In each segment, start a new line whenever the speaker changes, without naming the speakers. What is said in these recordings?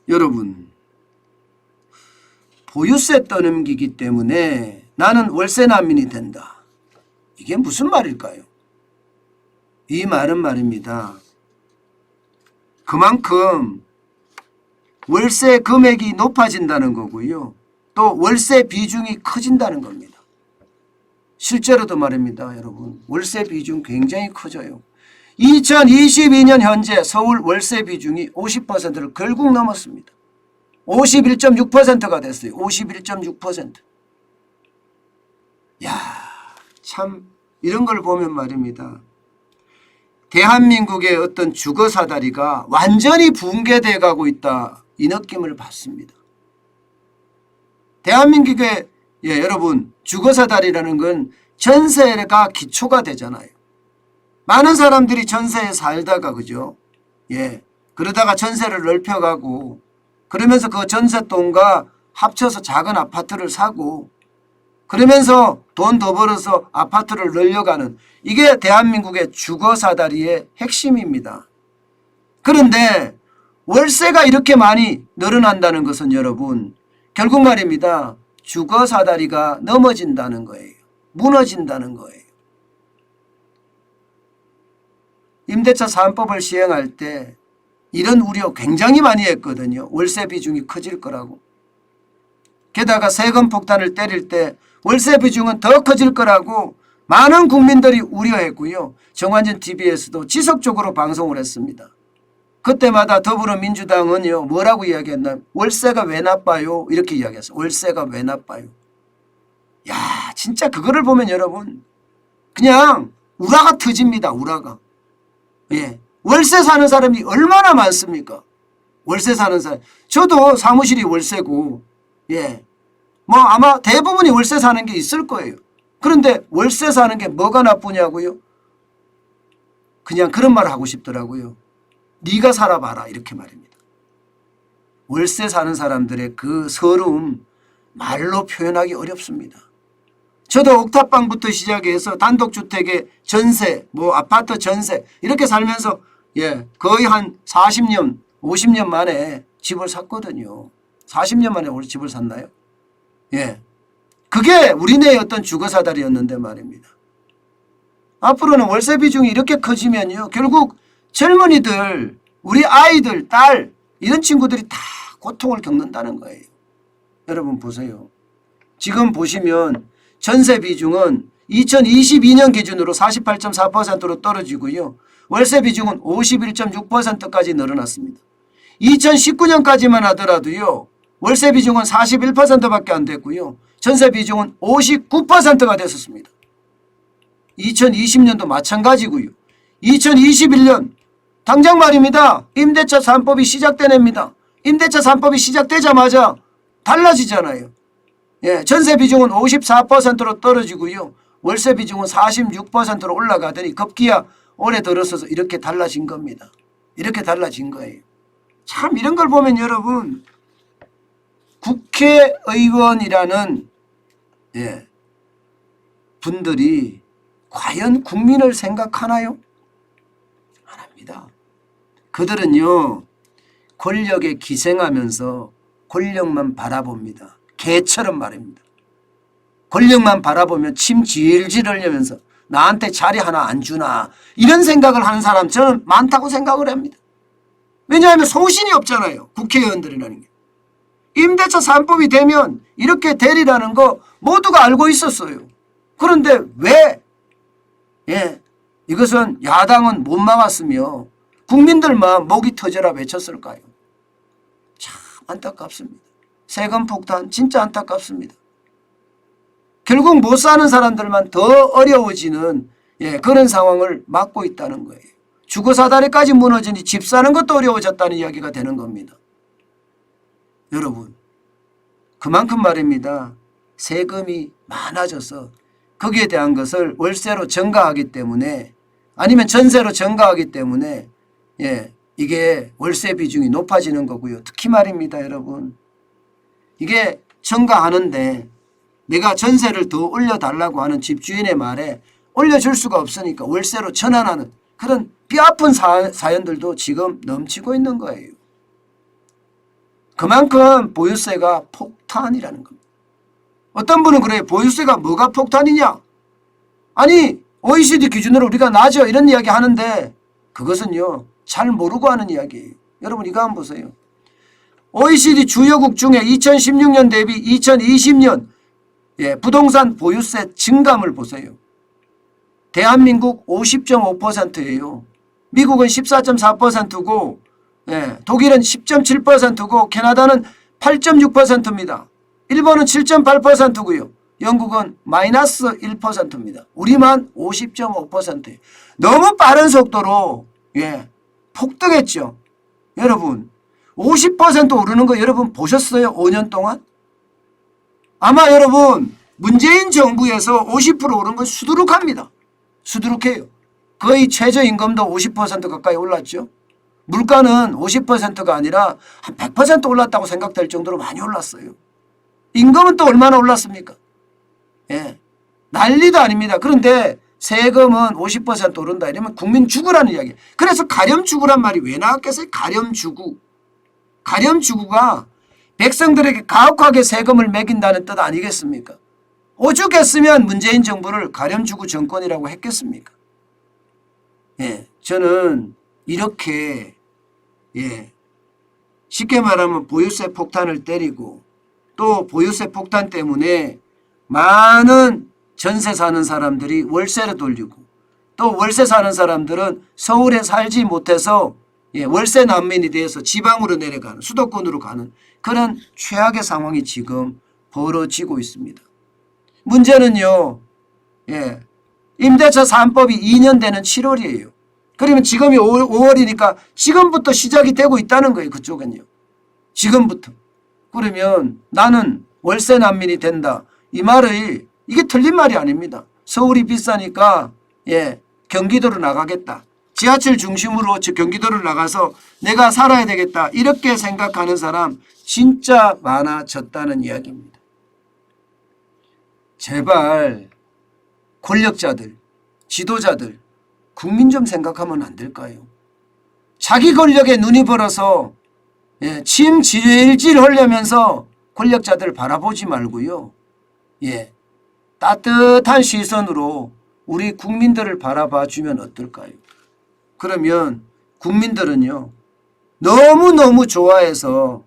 여러분, 보유세 떠넘기기 때문에 나는 월세 난민이 된다. 이게 무슨 말일까요? 이 말은 말입니다. 그만큼 월세 금액이 높아진다는 거고요. 또 월세 비중이 커진다는 겁니다. 실제로도 말입니다. 여러분, 월세 비중 굉장히 커져요. 2022년 현재 서울 월세 비중이 50%를 결국 넘었습니다. 51.6%가 됐어요. 51.6%. 야, 참 이런 걸 보면 말입니다. 대한민국의 어떤 주거사다리가 완전히 붕괴돼 가고 있다. 이 느낌을 받습니다. 대한민국의 여러분, 주거사다리라는 건 전세가 기초가 되잖아요. 많은 사람들이 전세에 살다가 그죠? 그러다가 전세를 넓혀가고 그러면서 그 전세돈과 합쳐서 작은 아파트를 사고 그러면서 돈 더 벌어서 아파트를 늘려가는 이게 대한민국의 주거사다리의 핵심입니다. 그런데 월세가 이렇게 많이 늘어난다는 것은 여러분 결국 말입니다. 주거사다리가 넘어진다는 거예요. 무너진다는 거예요. 임대차 3법을 시행할 때 이런 우려 굉장히 많이 했거든요. 월세 비중이 커질 거라고. 게다가 세금 폭탄을 때릴 때 월세 비중은 더 커질 거라고 많은 국민들이 우려했고요. 정관전 TV에서도 지속적으로 방송을 했습니다. 그때마다 더불어민주당은요. 뭐라고 이야기했나? 월세가 왜 나빠요? 이렇게 이야기했어요. 월세가 왜 나빠요? 야, 진짜 그거를 보면 여러분 그냥 우라가 터집니다. 우라가. 월세 사는 사람이 얼마나 많습니까? 월세 사는 사람. 저도 사무실이 월세고 뭐 아마 대부분이 월세 사는 게 있을 거예요. 그런데 월세 사는 게 뭐가 나쁘냐고요? 그냥 그런 말을 하고 싶더라고요. 네가 살아봐라 이렇게 말입니다. 월세 사는 사람들의 그 서러움 말로 표현하기 어렵습니다. 저도 옥탑방부터 시작해서 단독주택의 전세, 뭐 아파트 전세 이렇게 살면서 거의 한 40년, 50년 만에 집을 샀거든요. 40년 만에 우리 집을 샀나요? 그게 우리네의 어떤 주거사다리였는데 말입니다. 앞으로는 월세 비중이 이렇게 커지면요. 결국 젊은이들, 우리 아이들, 딸 이런 친구들이 다 고통을 겪는다는 거예요. 여러분 보세요. 지금 보시면 전세 비중은 2022년 기준으로 48.4%로 떨어지고요. 월세 비중은 51.6%까지 늘어났습니다. 2019년까지만 하더라도요. 월세 비중은 41%밖에 안 됐고요. 전세 비중은 59%가 됐었습니다. 2020년도 마찬가지고요. 2021년 당장 말입니다. 임대차 3법이 시작된 해입니다. 임대차 3법이 시작되자마자 달라지잖아요. 전세 비중은 54%로 떨어지고요. 월세 비중은 46%로 올라가더니 급기야 올해 들어서서 이렇게 달라진 겁니다. 이렇게 달라진 거예요. 참 이런 걸 보면 여러분 국회의원이라는 분들이 과연 국민을 생각하나요? 안 합니다. 그들은요 권력에 기생하면서 권력만 바라봅니다. 개처럼 말입니다. 권력만 바라보면 침 질질 흘리면서 나한테 자리 하나 안 주나 이런 생각을 하는 사람 저는 많다고 생각을 합니다. 왜냐하면 소신이 없잖아요. 국회의원들이라는 게. 임대차 3법이 되면 이렇게 되리라는 거 모두가 알고 있었어요. 그런데 왜 이것은 야당은 못 막았으며 국민들만 목이 터져라 외쳤을까요? 참 안타깝습니다. 세금 폭탄 진짜 안타깝습니다. 결국 못 사는 사람들만 더 어려워지는 그런 상황을 맞고 있다는 거예요. 주거사다리까지 무너지니 집 사는 것도 어려워졌다는 이야기가 되는 겁니다. 여러분 그만큼 말입니다. 세금이 많아져서 거기에 대한 것을 월세로 전가하기 때문에 아니면 전세로 전가하기 때문에 이게 월세 비중이 높아지는 거고요. 특히 말입니다. 여러분 이게 전가하는데 내가 전세를 더 올려달라고 하는 집주인의 말에 올려줄 수가 없으니까 월세로 전환하는 그런 뼈아픈 사연들도 지금 넘치고 있는 거예요. 그만큼 보유세가 폭탄이라는 겁니다. 어떤 분은 그래요. 보유세가 뭐가 폭탄이냐? 아니 OECD 기준으로 우리가 낮아 이런 이야기 하는데 그것은요 잘 모르고 하는 이야기예요. 여러분 이거 한번 보세요. OECD 주요국 중에 2016년 대비 2020년 부동산 보유세 증감을 보세요. 대한민국 50.5%예요. 미국은 14.4%고 독일은 10.7%고 캐나다는 8.6%입니다. 일본은 7.8%고요. 영국은 마이너스 1%입니다. 우리만 50.5%예요. 너무 빠른 속도로 폭등했죠. 여러분 50% 오르는 거 여러분 보셨어요? 5년 동안? 아마 여러분 문재인 정부에서 50% 오른 건 수두룩합니다. 수두룩해요. 거의 최저임금도 50% 가까이 올랐죠. 물가는 50%가 아니라 한 100% 올랐다고 생각될 정도로 많이 올랐어요. 임금은 또 얼마나 올랐습니까? 난리도 아닙니다. 그런데 세금은 50% 오른다 이러면 국민 죽으라는 이야기예요. 그래서 가렴 죽으란 말이 왜 나왔겠어요? 가렴 죽우. 가렴 죽우가 백성들에게 가혹하게 세금을 매긴다는 뜻 아니겠습니까? 오죽했으면 문재인 정부를 가렴 죽우 정권이라고 했겠습니까? 저는 이렇게 쉽게 말하면 보유세 폭탄을 때리고 또 보유세 폭탄 때문에 많은 전세 사는 사람들이 월세로 돌리고 또 월세 사는 사람들은 서울에 살지 못해서 월세 난민이 되어서 지방으로 내려가는 수도권으로 가는 그런 최악의 상황이 지금 벌어지고 있습니다. 문제는요. 임대차 3법이 2년 되는 7월이에요. 그러면 지금이 5월이니까 지금부터 시작이 되고 있다는 거예요. 그쪽은요. 지금부터. 그러면 나는 월세 난민이 된다. 이 말이 이게 틀린 말이 아닙니다. 서울이 비싸니까 경기도로 나가겠다. 지하철 중심으로 경기도를 나가서 내가 살아야 되겠다. 이렇게 생각하는 사람 진짜 많아졌다는 이야기입니다. 제발 권력자들, 지도자들, 국민 좀 생각하면 안 될까요? 자기 권력에 눈이 벌어서 침 질질 흘리면서 권력자들 바라보지 말고요. 따뜻한 시선으로 우리 국민들을 바라봐 주면 어떨까요? 그러면 국민들은요. 너무너무 좋아해서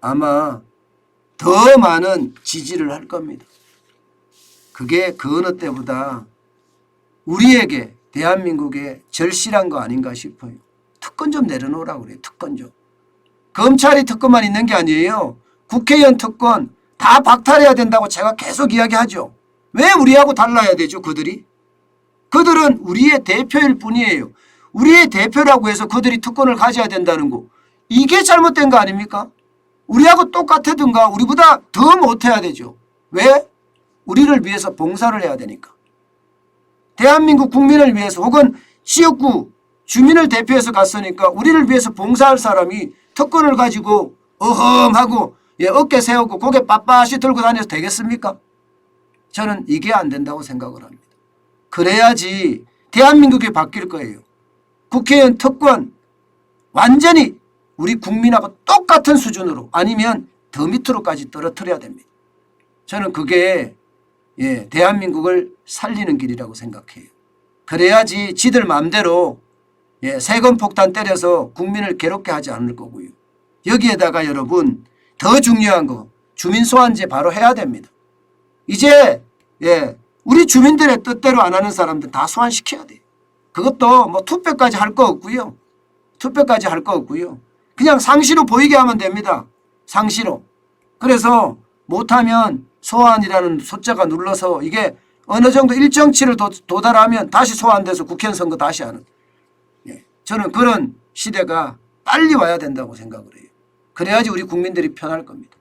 아마 더 많은 지지를 할 겁니다. 그게 그 어느 때보다 우리에게 대한민국에 절실한 거 아닌가 싶어요. 특권 좀 내려놓으라고 그래요. 특권 좀. 검찰이 특권만 있는 게 아니에요. 국회의원 특권 다 박탈해야 된다고 제가 계속 이야기하죠. 왜 우리하고 달라야 되죠? 그들이? 그들은 우리의 대표일 뿐이에요. 우리의 대표라고 해서 그들이 특권을 가져야 된다는 거. 이게 잘못된 거 아닙니까? 우리하고 똑같아든가 우리보다 더 못해야 되죠. 왜? 우리를 위해서 봉사를 해야 되니까. 대한민국 국민을 위해서 혹은 지역구 주민을 대표해서 갔으니까 우리를 위해서 봉사할 사람이 특권을 가지고 어험하고 어깨 세우고 고개 빳빳이 들고 다녀서 되겠습니까? 저는 이게 안 된다고 생각을 합니다. 그래야지 대한민국이 바뀔 거예요. 국회의원 특권 완전히 우리 국민하고 똑같은 수준으로 아니면 더 밑으로까지 떨어뜨려야 됩니다. 저는 그게 대한민국을 살리는 길이라고 생각해요. 그래야지 지들 마음대로 세금 폭탄 때려서 국민을 괴롭게 하지 않을 거고요. 여기에다가 여러분 더 중요한 거 주민 소환제 바로 해야 됩니다. 이제 우리 주민들의 뜻대로 안 하는 사람들 다 소환시켜야 돼요. 그것도 뭐 투표까지 할 거 없고요. 투표까지 할 거 없고요. 그냥 상시로 보이게 하면 됩니다. 상시로. 그래서 못하면 소환이라는 숫자가 눌러서 이게 어느 정도 일정치를 도달하면 다시 소환돼서 국회의원 선거 다시 하는. 저는 그런 시대가 빨리 와야 된다고 생각을 해요. 그래야지 우리 국민들이 편할 겁니다.